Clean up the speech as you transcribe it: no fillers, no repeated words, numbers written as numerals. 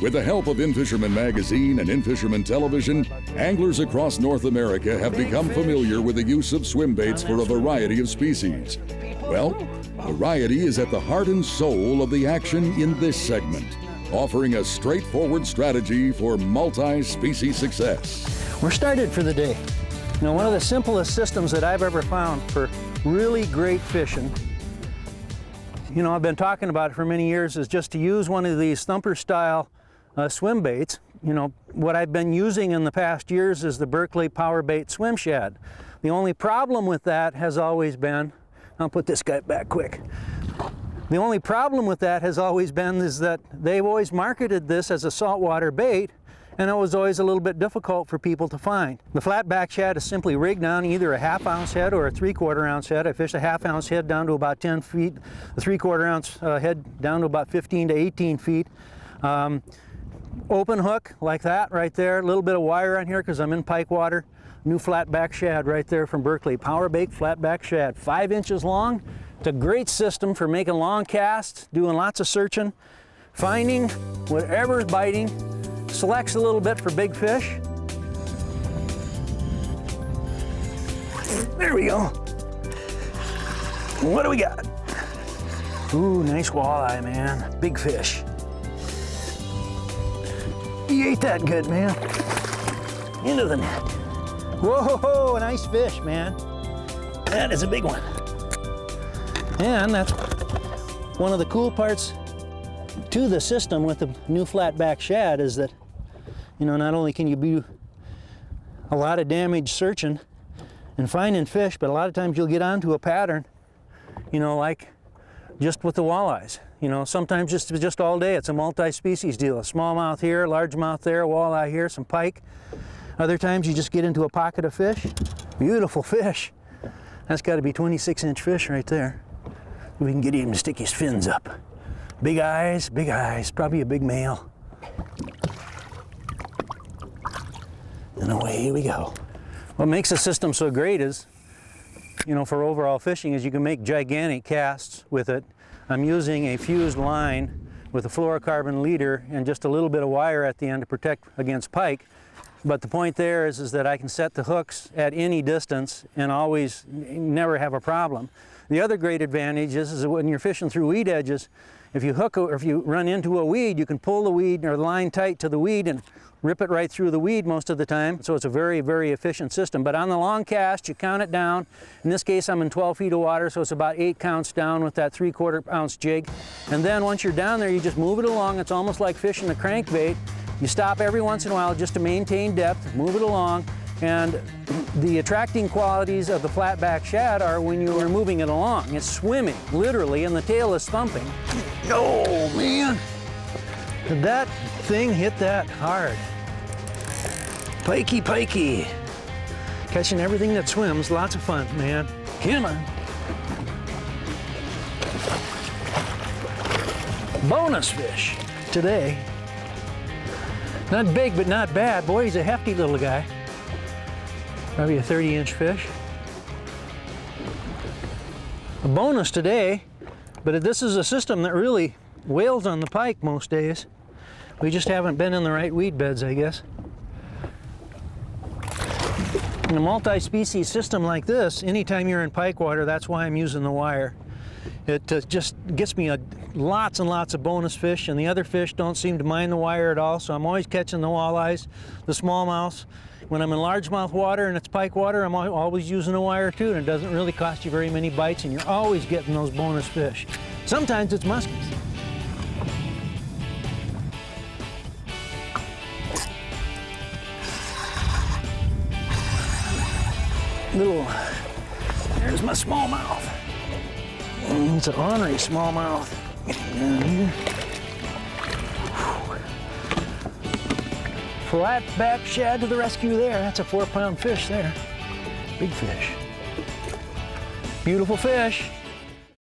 With the help of In-Fisherman magazine and In-Fisherman television, anglers across North America have become familiar with the use of swim baits for a variety of species. Well, variety is at the heart and soul of the action in this segment, offering a straightforward strategy for multi-species success. We're started for the day. Now, one of the simplest systems that I've ever found for really great fishing, you know, I've been talking about it for many years, is just to use one of these thumper style swim baits. You know, what I've been using in the past years is the Berkley Power Bait Swim Shad. The only problem with that has always been, I'll put this guy back quick. The only problem with that has always been is that they've always marketed this as a saltwater bait, and it was always a little bit difficult for people to find. The flat back shad is simply rigged on either a 1/2 ounce head or a 3/4 ounce head. I fish a 1/2 ounce head down to about 10 feet, the 3/4 ounce head down to about 15 to 18 feet. Open hook like that right there, a little bit of wire on here because I'm in pike water. New flat back shad right there from Berkley, Power Bait flat back shad, 5 inches long. It's a great system for making long casts, doing lots of searching, finding whatever's biting, selects a little bit for big fish. There we go. What do we got? Ooh, nice walleye, man. Big fish. You ate that good, man. Into the net. Whoa, a nice fish, man. That is a big one. And that's one of the cool parts to the system with the new flat back shad is that, you know, not only can you do a lot of damage searching and finding fish, but a lot of times you'll get onto a pattern, you know, like just with the walleyes. You know, sometimes just all day, it's a multi-species deal. A smallmouth here, largemouth there, walleye here, some pike. Other times you just get into a pocket of fish. Beautiful fish. That's got to be 26-inch fish right there. We can get him to stick his fins up. Big eyes, probably a big male. And away we go. What makes the system so great is, you know, for overall fishing is you can make gigantic casts with it. I'm using a fused line with a fluorocarbon leader and just a little bit of wire at the end to protect against pike. But the point there is that I can set the hooks at any distance and always never have a problem. The other great advantage is that when you're fishing through weed edges, if you hook or if you run into a weed, you can pull the weed or the line tight to the weed and rip it right through the weed most of the time. So it's a very, very efficient system. But on the long cast, you count it down. In this case, I'm in 12 feet of water, so it's about 8 counts down with that 3/4 ounce jig. And then once you're down there, you just move it along. It's almost like fishing a crankbait. You stop every once in a while just to maintain depth, move it along. And the attracting qualities of the flat back shad are when you are moving it along. It's swimming, literally, and the tail is thumping. Oh, man. Did that thing hit that hard? Pikey, pikey. Catching everything that swims, lots of fun, man. Come on. Bonus fish today. Not big, but not bad. Boy, he's a hefty little guy. Probably a 30-inch fish. A bonus today, but this is a system that really wails on the pike most days. We just haven't been in the right weed beds, I guess. In a multi-species system like this, anytime you're in pike water, that's why I'm using the wire. It just gets me lots and lots of bonus fish, and the other fish don't seem to mind the wire at all, so I'm always catching the walleyes, the smallmouths. When I'm in largemouth water and it's pike water, I'm always using a wire too, and it doesn't really cost you very many bites, and you're always getting those bonus fish. Sometimes it's muskies. There's my smallmouth. It's an ornery smallmouth. Get him down here. Flat back shad to the rescue there. That's a 4-pound fish there. Big fish. Beautiful fish.